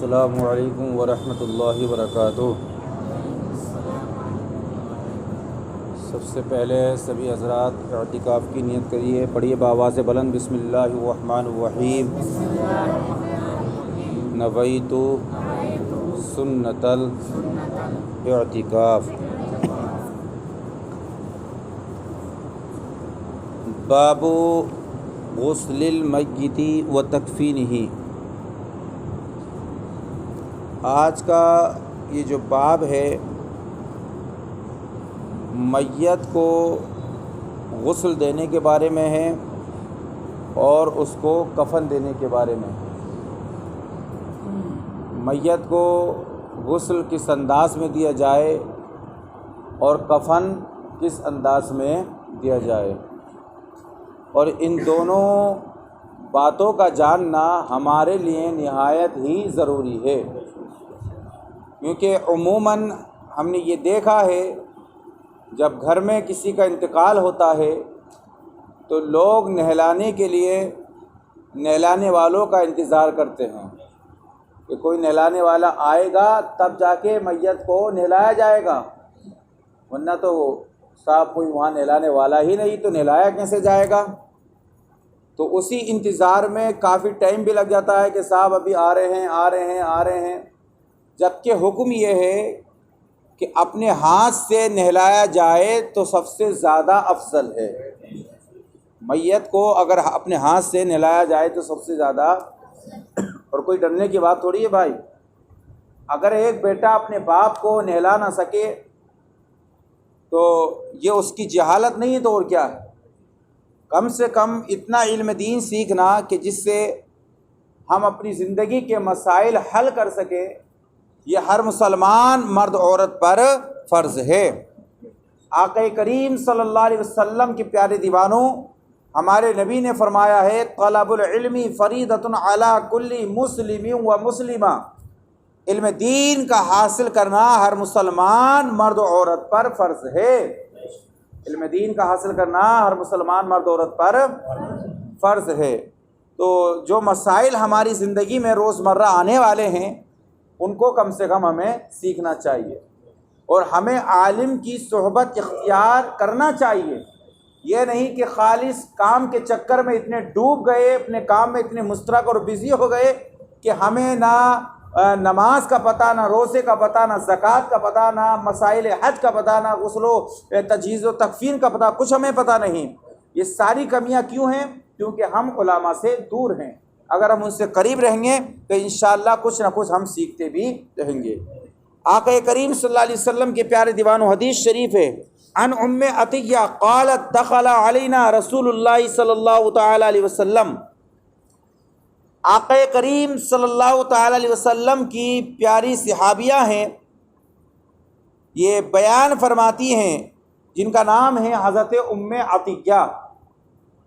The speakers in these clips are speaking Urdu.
السلام علیکم ورحمۃ اللہ وبرکاتہ۔ سب سے پہلے سبھی حضرات اعتکاف کی نیت کریے، پڑھیے بآواز بلند بسم اللہ الرحمن الرحیم۔ نویت سنت الاعتکاف۔ باب غسل المیت و تکفینہ۔ آج کا یہ جو باب ہے میت کو غسل دینے کے بارے میں ہے اور اس کو کفن دینے کے بارے میں۔ میت کو غسل کس انداز میں دیا جائے اور کفن کس انداز میں دیا جائے، اور ان دونوں باتوں کا جاننا ہمارے لیے نہایت ہی ضروری ہے، کیونکہ عموماً ہم نے یہ دیکھا ہے جب گھر میں کسی کا انتقال ہوتا ہے تو لوگ نہلانے کے لیے نہلانے والوں کا انتظار کرتے ہیں کہ کوئی نہلانے والا آئے گا تب جا کے میت کو نہلایا جائے گا، ورنہ تو صاحب کوئی وہاں نہلانے والا ہی نہیں تو نہلایا کیسے جائے گا۔ تو اسی انتظار میں کافی ٹائم بھی لگ جاتا ہے کہ صاحب ابھی آ رہے ہیں، جبکہ حکم یہ ہے کہ اپنے ہاتھ سے نہلایا جائے تو سب سے زیادہ افضل ہے۔ میت کو اگر اپنے ہاتھ سے نہلایا جائے تو سب سے زیادہ، اور کوئی ڈرنے کی بات تھوڑی ہے بھائی۔ اگر ایک بیٹا اپنے باپ کو نہلا نہ سکے تو یہ اس کی جہالت نہیں ہے تو اور کیا ہے۔ کم سے کم اتنا علم دین سیکھنا کہ جس سے ہم اپنی زندگی کے مسائل حل کر سکیں، یہ ہر مسلمان مرد عورت پر فرض ہے۔ آقا کریم صلی اللہ علیہ وسلم کے پیارے دیوانوں، ہمارے نبی نے فرمایا ہے طلب العلم فریضۃ علی کل مسلم و مسلمہ۔ علم دین کا حاصل کرنا ہر مسلمان مرد و عورت پر فرض ہے۔ علم دین کا حاصل کرنا ہر مسلمان مرد و عورت پر فرض ہے۔ تو جو مسائل ہماری زندگی میں روزمرہ آنے والے ہیں ان کو کم سے کم ہمیں سیکھنا چاہیے، اور ہمیں عالم کی صحبت اختیار کرنا چاہیے۔ یہ نہیں کہ خالص کام کے چکر میں اتنے ڈوب گئے، اپنے کام میں اتنے مسترک اور بزی ہو گئے کہ ہمیں نہ نماز کا پتہ، نہ روزے کا پتہ، نہ زکوٰۃ کا پتہ، نہ مسائل حج کا پتہ، نہ غسل و تجہیز و تکفین کا پتہ، کچھ ہمیں پتہ نہیں۔ یہ ساری کمیاں کیوں ہیں؟ کیونکہ ہم علماء سے دور ہیں۔ اگر ہم ان سے قریب رہیں گے تو انشاءاللہ کچھ نہ کچھ ہم سیکھتے بھی رہیں گے۔ آقا کریم صلی اللہ علیہ وسلم کے پیارے دیوانوں، حدیث شریف ہے عن ام عطیہ قالت دخل علینا رسول اللہ صلی اللہ تعالی علیہ وسلم۔ آقا کریم صلی اللہ تعالی علیہ وسلم کی پیاری صحابیہ ہیں، یہ بیان فرماتی ہیں، جن کا نام ہے حضرت ام عطیہ۔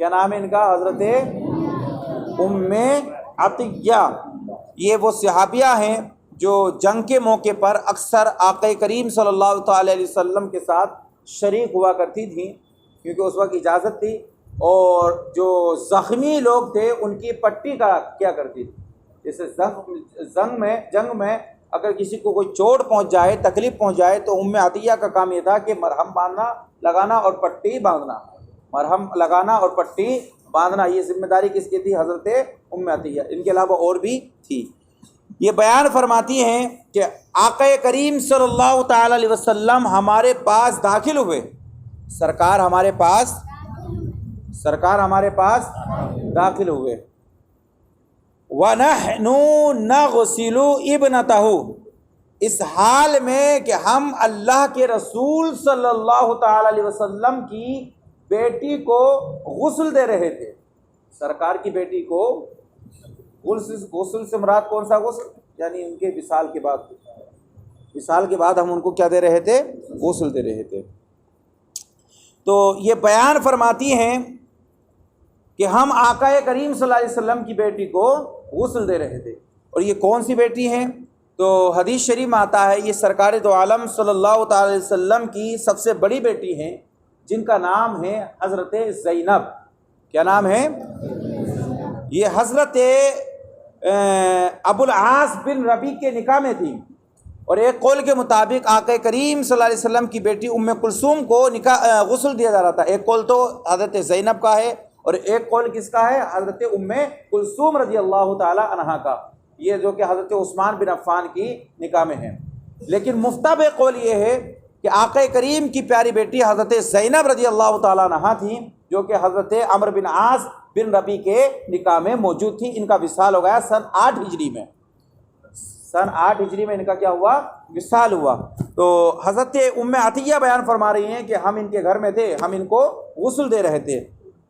کیا نام ہے ان کا؟ حضرت ام عطیہ۔ یہ وہ صحابیہ ہیں جو جنگ کے موقع پر اکثر آقا کریم صلی اللہ تعالی علیہ وسلم کے ساتھ شریک ہوا کرتی تھیں، کیونکہ اس وقت اجازت تھی، اور جو زخمی لوگ تھے ان کی پٹی کا کیا کرتی تھی۔ جیسے جنگ میں اگر کسی کو کوئی چوٹ پہنچ جائے، تکلیف پہنچ جائے، تو ام عطیہ کا کام یہ تھا کہ مرہم لگانا اور پٹی باندھنا، مرہم لگانا اور پٹی باندھنا، یہ ذمہ داری کس کی تھی؟ حضرت ام عطیہ۔ ان کے علاوہ اور بھی تھی۔ یہ بیان فرماتی ہیں کہ آقا کریم صلی اللہ تعالی علیہ وسلم ہمارے پاس داخل ہوئے، سرکار ہمارے پاس داخل ہوئے۔ وَنَحْنُ نَغْسِلُ ابْنَتَهُ، اس حال میں کہ ہم اللہ کے رسول صلی اللہ تعالی علیہ وسلم کی بیٹی کو غسل دے رہے تھے۔ سرکار کی بیٹی کو غسل سے مراد کون سا غسل؟ یعنی ان کے وصال کے بعد ہم ان کو کیا دے رہے تھے؟ غسل دے رہے تھے۔ تو یہ بیان فرماتی ہیں کہ ہم آقا کریم صلی اللہ علیہ وسلم کی بیٹی کو غسل دے رہے تھے۔ اور یہ کون سی بیٹی ہیں؟ تو حدیث شریف میں آتا ہے یہ سرکار دو عالم صلی اللہ تعالی علیہ وسلم کی سب سے بڑی بیٹی ہیں، جن کا نام ہے حضرت زینب۔ کیا نام ہے؟ یہ حضرت ابو العاص بن ربیع کے نکاح میں تھی، اور ایک قول کے مطابق آقا کریم صلی اللہ علیہ وسلم کی بیٹی ام کلثوم کو غسل دیا جا رہا تھا۔ ایک قول تو حضرت زینب کا ہے اور ایک قول کس کا ہے؟ حضرت ام کلثوم رضی اللہ تعالی عنہا کا، یہ جو کہ حضرت عثمان بن عفان کی نکاح میں ہے۔ لیکن مفتب قول یہ ہے کہ آقا کریم کی پیاری بیٹی حضرت زینب رضی اللہ تعالی عنہا تھیں، جو کہ حضرت عمرو بن عاص بن ربیع کے نکاح میں موجود تھی۔ ان کا وصال ہو گیا سن 8 ہجری میں، سن 8 ہجری میں ان کا کیا ہوا؟ وصال ہوا۔ تو حضرت ام عطیہ بیان فرما رہی ہیں کہ ہم ان کے گھر میں تھے، ہم ان کو غسل دے رہے تھے،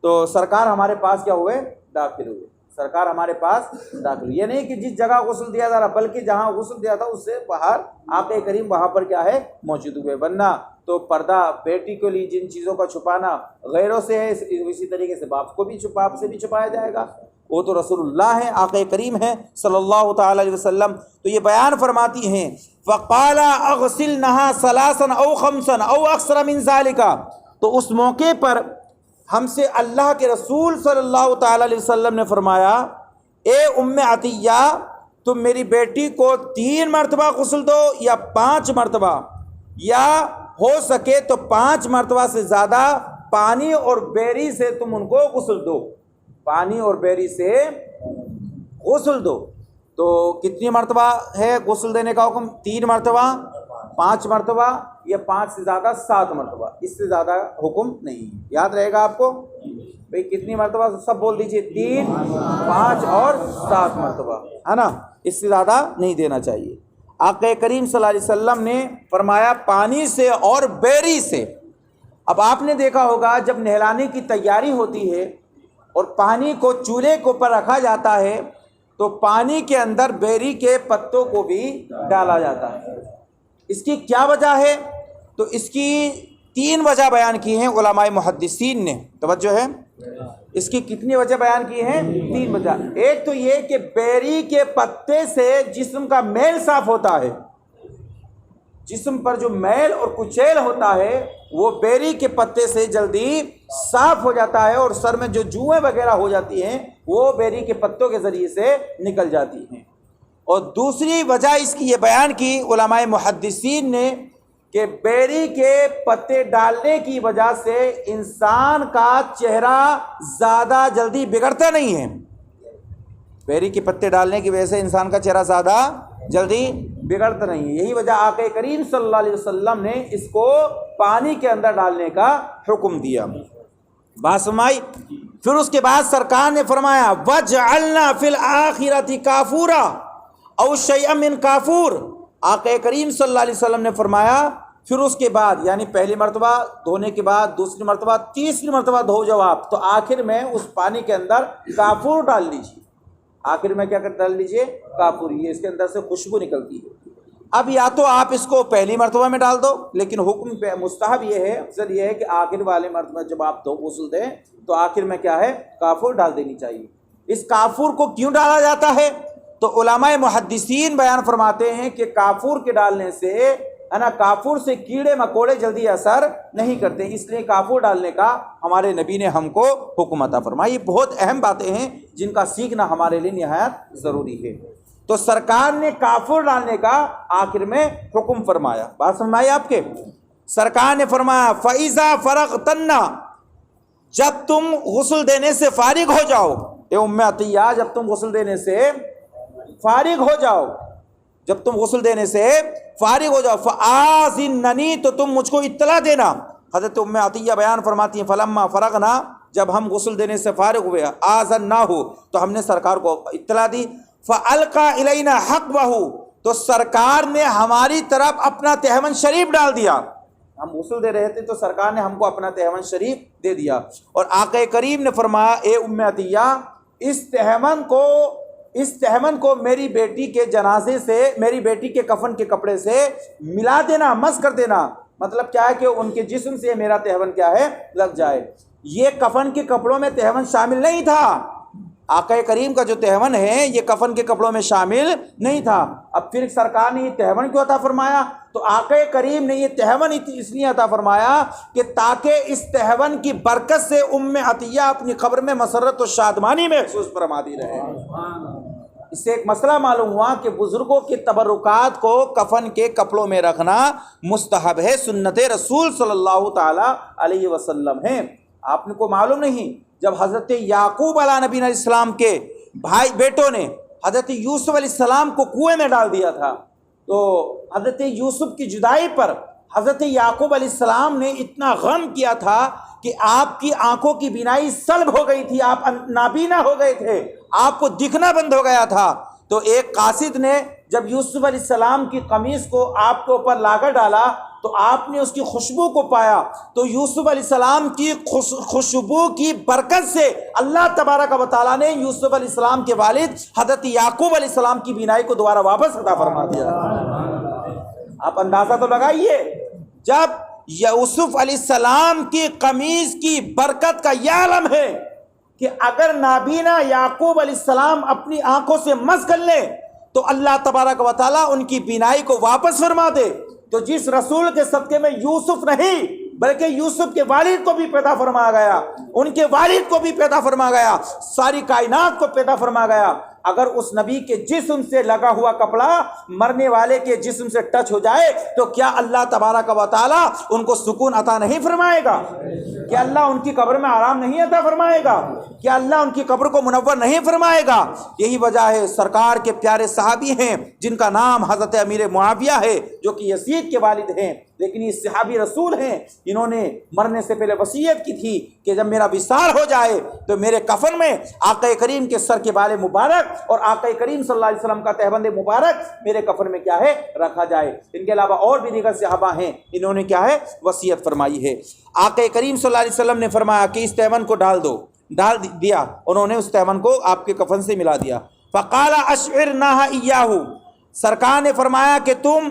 تو سرکار ہمارے پاس کیا ہوئے؟ داخل ہوئے۔ سرکار ہمارے پاس داخل ہوئے، یہ نہیں کہ جس جگہ غسل دیا جا رہا، بلکہ جہاں غسل دیا تھا اس سے باہر آقا کریم وہاں پر کیا ہے؟ موجود ہوئے۔ ورنہ تو پردہ بیٹی کے لیے جن چیزوں کا چھپانا غیروں سے ہے، اسی طریقے سے باپ سے بھی چھپایا جائے گا، وہ تو رسول اللہ ہیں، آقا کریم ہیں صلی اللہ تعالی علیہ وسلم۔ تو یہ بیان فرماتی ہیں فَقَالَ أَغْسِلْنَهَا ثَلَاثًا أَوْ خَمْسًا أَوْ أَكْثَرَ مِنْ ذَلِكَ، تو اس موقع پر ہم سے اللہ کے رسول صلی اللہ تعالی علیہ وسلم نے فرمایا، اے ام عطیہ تم میری بیٹی کو 3 مرتبہ غسل دو یا 5 مرتبہ، یا ہو سکے تو 5 مرتبہ سے زیادہ پانی اور بیری سے تم ان کو غسل دو، پانی اور بیری سے غسل دو۔ تو کتنی مرتبہ ہے غسل دینے کا حکم؟ 3 مرتبہ، 5 مرتبہ، یا 5 سے زیادہ 7 مرتبہ، اس سے زیادہ حکم نہیں۔ یاد رہے گا آپ کو بھئی کتنی مرتبہ؟ سب بول دیجئے، 3، 5 اور 7 مرتبہ، ہے نا، اس سے زیادہ نہیں دینا چاہیے۔ آقا کریم صلی اللہ علیہ وسلم نے فرمایا پانی سے اور بیری سے۔ اب آپ نے دیکھا ہوگا جب نہلانے کی تیاری ہوتی ہے اور پانی کو چولہے کے اوپر رکھا جاتا ہے تو پانی کے اندر بیری کے پتوں کو بھی ڈالا جاتا ہے۔ اس کی کیا وجہ ہے؟ تو اس کی 3 وجہ بیان کی ہیں علماء محدثین نے، توجہ ہے، اس کی کتنی وجہ بیان کی ہیں؟ 3 وجہ۔ ایک تو یہ کہ بیری کے پتے سے جسم کا میل صاف ہوتا ہے، جسم پر جو میل اور کچیل ہوتا ہے وہ بیری کے پتے سے جلدی صاف ہو جاتا ہے، اور سر میں جو جوئیں وغیرہ ہو جاتی ہیں وہ بیری کے پتوں کے ذریعے سے نکل جاتی ہیں۔ اور دوسری وجہ اس کی یہ بیان کی علماء محدثین نے کہ بیری کے پتے ڈالنے کی وجہ سے انسان کا چہرہ زیادہ جلدی بگڑتا نہیں ہے، بیری کے پتے ڈالنے کی وجہ سے انسان کا چہرہ زیادہ جلدی بگڑتا نہیں ہے۔ یہی وجہ آقا کریم صلی اللہ علیہ وسلم نے اس کو پانی کے اندر ڈالنے کا حکم دیا۔ بات سمائی؟ پھر اس کے بعد سرکار نے فرمایا وَجْعَلْنَا فِي الْآخِرَةِ كَافُورًا او شیئا من کافور۔ آقا کریم صلی اللہ علیہ وسلم نے فرمایا پھر اس کے بعد، یعنی پہلی مرتبہ دھونے کے بعد، دوسری مرتبہ، تیسری مرتبہ دھو جب آپ، تو آخر میں اس پانی کے اندر کافور ڈال لیجیے۔ آخر میں کیا ڈال لیجیے؟ کافور، یہ اس کے اندر سے خوشبو نکلتی ہے۔ اب یا تو آپ اس کو پہلی مرتبہ میں ڈال دو، لیکن حکم پہ مستحب یہ ہے، افضل یہ ہے کہ آخر والے مرتبہ جب آپ دو غسل دیں تو آخر میں کیا ہے؟ کافور ڈال دینی چاہیے۔ اس کافور کو کیوں ڈالا جاتا ہے؟ تو علماء محدثین بیان فرماتے ہیں کہ کافور کے ڈالنے سے کافور سے کیڑے مکوڑے جلدی اثر نہیں کرتے، اس لیے کافور ڈالنے کا ہمارے نبی نے ہم کو حکم عطا فرمایا۔ یہ بہت اہم باتیں ہیں جن کا سیکھنا ہمارے لیے نہایت ضروری ہے۔ تو سرکار نے کافور ڈالنے کا آخر میں حکم فرمایا۔ بات سمجھائی آپ کے؟ سرکار نے فرمایا فَإِذَا فَرَغْتَنَّ، جب تم غسل دینے سے فارغ ہو جاؤ، اے ام عطیہ جب تم غسل دینے سے فارغ ہو جاؤ، جب تم غسل دینے سے فارغ ہو جاؤ فآذننی، تو تم مجھ کو اطلاع دینا۔ حضرت ام عطیہ بیان فرماتی ہیں فلما فرغنا، جب ہم غسل دینے سے فارغ ہوئے، آذناہ، تو ہم نے سرکار کو اطلاع دی، فالقى الینا حقبہ، تو سرکار نے ہماری طرف اپنا تہون شریف ڈال دیا۔ ہم غسل دے رہے تھے تو سرکار نے ہم کو اپنا تہون شریف دے دیا، اور آقا کریم نے فرمایا اے ام عطیہ اس تہون کو میری بیٹی کے جنازے سے، میری بیٹی کے کفن کے کپڑے سے ملا دینا، مس کر دینا۔ مطلب کیا ہے کہ ان کے جسم سے میرا تہون کیا ہے؟ لگ جائے۔ یہ کفن کے کپڑوں میں تہون شامل نہیں تھا، آقا کریم کا جو تہون ہے یہ کفن کے کپڑوں میں شامل نہیں تھا۔ اب پھر سرکار نے یہ تہون کیوں عطا فرمایا؟ تو آقا کریم نے یہ تہون اس لیے عطا فرمایا کہ تاکہ اس تہون کی برکت سے ام عطیہ اپنی قبر میں مسرت و شادمانی محسوس فرماتی رہے، اس سے ایک مسئلہ معلوم ہوا کہ بزرگوں کے تبرکات کو کفن کے کپڑوں میں رکھنا مستحب ہے، سنت رسول صلی اللہ تعالی علیہ وسلم ہے۔ آپ کو معلوم نہیں، جب حضرت یعقوب علیہ نبی علیہ السلام کے بھائی بیٹوں نے حضرت یوسف علیہ السلام کو کنویں میں ڈال دیا تھا، تو حضرت یوسف کی جدائی پر حضرت یعقوب علیہ السلام نے اتنا غم کیا تھا کہ آپ کی آنکھوں کی بینائی سلب ہو گئی تھی، آپ نابینا ہو گئے تھے، آپ کو دکھنا بند ہو گیا تھا۔ تو ایک قاصد نے جب یوسف علیہ السلام کی قمیص کو آپ کے اوپر لا کر ڈالا تو آپ نے اس کی خوشبو کو پایا، تو یوسف علیہ السلام کی خوشبو کی برکت سے اللہ تبارک و تعالیٰ نے یوسف علیہ السلام کے والد حضرت یعقوب علیہ السلام کی بینائی کو دوبارہ واپس عطا فرما دیا۔ آپ اندازہ تو لگائیے، جب یوسف علیہ السلام کی قمیص کی برکت کا یہ عالم ہے کہ اگر نابینا یعقوب علیہ السلام اپنی آنکھوں سے مس کر لیں تو اللہ تبارک و تعالیٰ ان کی بینائی کو واپس فرما دے، تو جس رسول کے صدقے میں یوسف نہیں بلکہ یوسف کے والد کو بھی پیدا فرما گیا، ان کے والد کو بھی پیدا فرما گیا، ساری کائنات کو پیدا فرما گیا، اگر اس نبی کے جسم سے لگا ہوا کپڑا مرنے والے کے جسم سے ٹچ ہو جائے تو کیا اللہ تبارک و تعالیٰ ان کو سکون عطا نہیں فرمائے گا؟ کیا اللہ ان کی قبر میں آرام نہیں عطا فرمائے گا؟ کیا اللہ ان کی قبر کو منور نہیں فرمائے گا؟ یہی وجہ ہے سرکار کے پیارے صحابی ہیں جن کا نام حضرت امیر معاویہ ہے جو کہ یزید کے والد ہیں، لیکن یہ صحابی رسول ہیں، انہوں نے مرنے سے پہلے وصیت کی تھی کہ جب میرا وصال ہو جائے تو میرے کفن میں آقا کریم کے سر کے بال مبارک اور آقا کریم صلی اللہ علیہ وسلم کا تہبند مبارک میرے کفن میں کیا ہے رکھا جائے۔ ان کے علاوہ اور بھی دیگر صحابہ ہیں، انہوں نے کیا ہے وصیت فرمائی ہے۔ آقا کریم صلی اللہ علیہ وسلم نے فرمایا کہ اس تہبند کو ڈال دیا، انہوں نے اس تہبند کو آپ کے کفن سے ملا دیا۔ فقال اشعرناها ایاہ، سرکار نے فرمایا کہ تم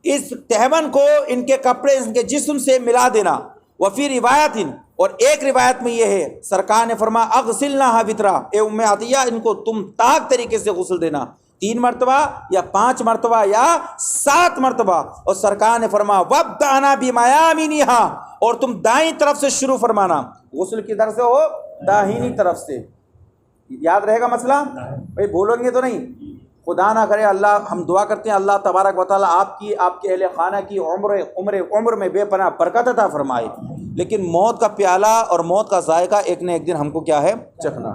اس تہبند کو ان کے کپڑے ان کے جسم سے ملا دینا۔ وفی روایت، اور ایک روایت میں یہ ہے سرکار نے فرمایا اغسلناها وترا، اے ام عطیہ ان کو تم طاق طریقے سے غسل دینا، 3 مرتبہ یا 5 مرتبہ یا 7 مرتبہ۔ اور سرکار نے فرمایا وابدأنا بمیامنہا، اور تم دائیں طرف سے شروع فرمانا، غسل کی طرف سے ہو داہنی طرف سے۔ یاد رہے گا مسئلہ بھائی، بھولیں گے تو نہیں؟ خدا نہ کرے، اللہ ہم دعا کرتے ہیں اللہ تبارک و تعالیٰ آپ کے اہل خانہ کی عمر میں بے پناہ برکت عطا فرمائے، لیکن موت کا پیالہ اور موت کا ذائقہ ایک نہ ایک دن ہم کو کیا ہے چکھنا۔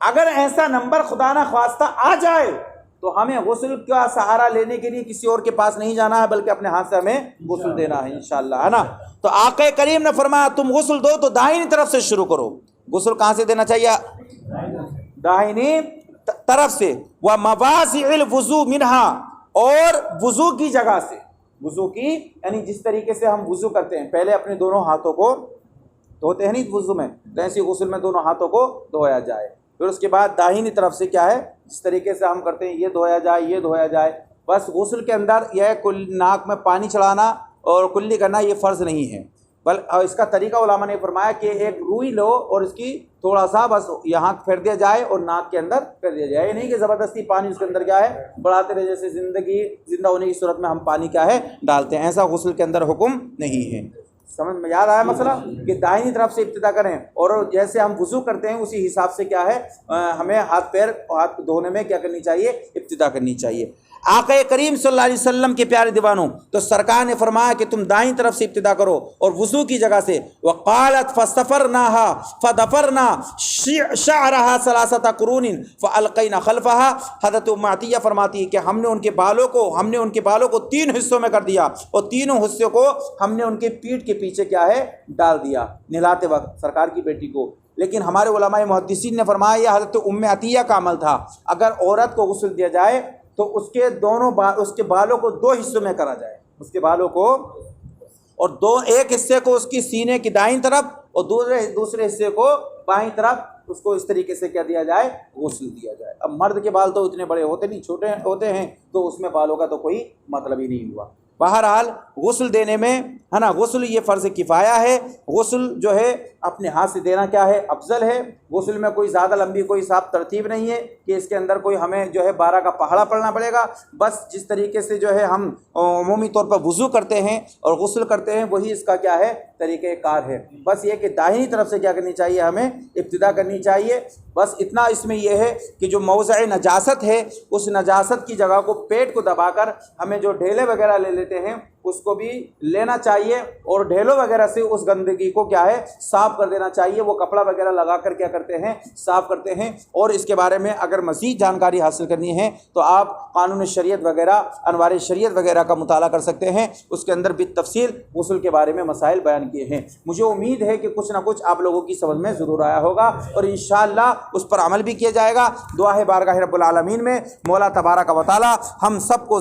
اگر ایسا نمبر خدا نہ خواستہ آ جائے تو ہمیں غسل کا سہارا لینے کے لیے کسی اور کے پاس نہیں جانا ہے بلکہ اپنے ہاتھ سے ہمیں غسل دینا ہے انشاءاللہ، ہے نا۔ تو آقا کریم نے فرمایا تم غسل دو تو داہنی طرف سے شروع کرو۔ غسل کہاں سے دینا چاہیے؟ داہنی طرف سے۔ وَمَوَاسِعِ الْوُضُوءِ مِنْهَا، اور وضو کی جگہ سے، وضو کی یعنی جس طریقے سے ہم وضو کرتے ہیں، پہلے اپنے دونوں ہاتھوں کو دھوتے ہیں نہیں وضو میں، تو ایسی غسل میں دونوں ہاتھوں کو دھویا جائے، پھر اس کے بعد داہنی طرف سے کیا ہے جس طریقے سے ہم کرتے ہیں یہ دھویا جائے، یہ دھویا جائے۔ بس غسل کے اندر یہ ناک میں پانی چڑھانا اور کلی کرنا یہ فرض نہیں ہے، اس کا طریقہ علماء نے فرمایا کہ ایک روئی لو اور اس کی تھوڑا سا بس یہاں پھیر دیا جائے اور ناک کے اندر پھیر دیا جائے، یہ نہیں کہ زبردستی پانی اس کے اندر کیا ہے بڑھاتے رہے، جیسے زندہ ہونے کی صورت میں ہم پانی کیا ہے ڈالتے ہیں، ایسا غسل کے اندر حکم نہیں ہے۔ سمجھ میں یاد آیا مسئلہ کہ داہنی طرف سے ابتدا کریں، اور جیسے ہم وضو کرتے ہیں اسی حساب سے کیا ہے ہمیں ہاتھ دھونے میں کیا کرنی چاہیے ابتدا کرنی چاہیے۔ آقا کریم صلی اللہ علیہ وسلم کے پیارے دیوانوں، تو سرکار نے فرمایا کہ تم دائیں طرف سے ابتدا کرو اور وضو کی جگہ سے۔ وقالت فَسَفَرْنَاهَا فَدَفَرْنَا شَعْرَهَا ثَلَاثَةَ قُرُونٍ فَأَلْقَيْنَا خَلْفَهَا۔ حضرت ام عطیہ فرماتی ہے کہ ہم نے ان کے بالوں کو 3 حصوں میں کر دیا اور تینوں حصوں کو ہم نے ان کے پیٹھ کے پیچھے کیا ہے ڈال دیا نہلاتے وقت سرکار کی بیٹی کو۔ لیکن ہمارے علماء محدثین نے فرمایا یہ حضرت ام عطیہ کا عمل تھا، اگر عورت کو غسل دیا جائے تو اس کے بالوں کو 2 حصوں میں کرا جائے، اس کے بالوں کو، اور ایک حصے کو اس کی سینے کی دائیں طرف اور دوسرے حصے کو بائیں طرف، اس کو اس طریقے سے کیا دیا جائے غسل دیا جائے۔ اب مرد کے بال تو اتنے بڑے ہوتے نہیں، چھوٹے ہوتے ہیں، تو اس میں بالوں کا تو کوئی مطلب ہی نہیں ہوا۔ بہرحال غسل دینے میں ہے نا، غسل یہ فرض کفایہ ہے، غسل جو ہے اپنے ہاتھ سے دینا کیا ہے افضل ہے، غسل میں کوئی زیادہ لمبی کوئی صاحب ترتیب نہیں ہے کہ اس کے اندر کوئی ہمیں جو ہے 12 کا پہاڑا پڑھنا پڑے گا. بس جس طریقے سے جو ہے ہم عمومی طور پر وضو کرتے ہیں اور غسل کرتے ہیں وہی اس کا کیا ہے طریقہ کار ہے. بس یہ کہ داہنی طرف سے کیا کرنی چاہیے, ہمیں ابتدا کرنی چاہیے. بس اتنا اس میں یہ ہے کہ جو موضع نجاست ہے اس نجاست کی جگہ کو پیٹ کو دبا کر ہمیں جو ڈھیلے وغیرہ لے لیتے ہیں اس کو بھی لینا چاہیے اور ڈھیلوں وغیرہ سے اس گندگی کو کیا ہے صاف کر دینا چاہیے. وہ کپڑا وغیرہ لگا کر کیا کرتے ہیں صاف کرتے ہیں. اور اس کے بارے میں اگر مزید جانکاری حاصل کرنی ہے تو آپ قانون شریعت وغیرہ انوار شریعت وغیرہ کا مطالعہ کر سکتے ہیں. اس کے اندر بالتفصیل غسل کے بارے میں مسائل بیان کیے ہیں. مجھے امید ہے کہ کچھ نہ کچھ آپ لوگوں کی سمجھ میں ضرور آیا ہوگا اور انشاءاللہ اس پر عمل بھی کیا جائے گا. دعا ہے بارگاہ رب العالمین میں مولا تبارک و تعالی ہم سب کو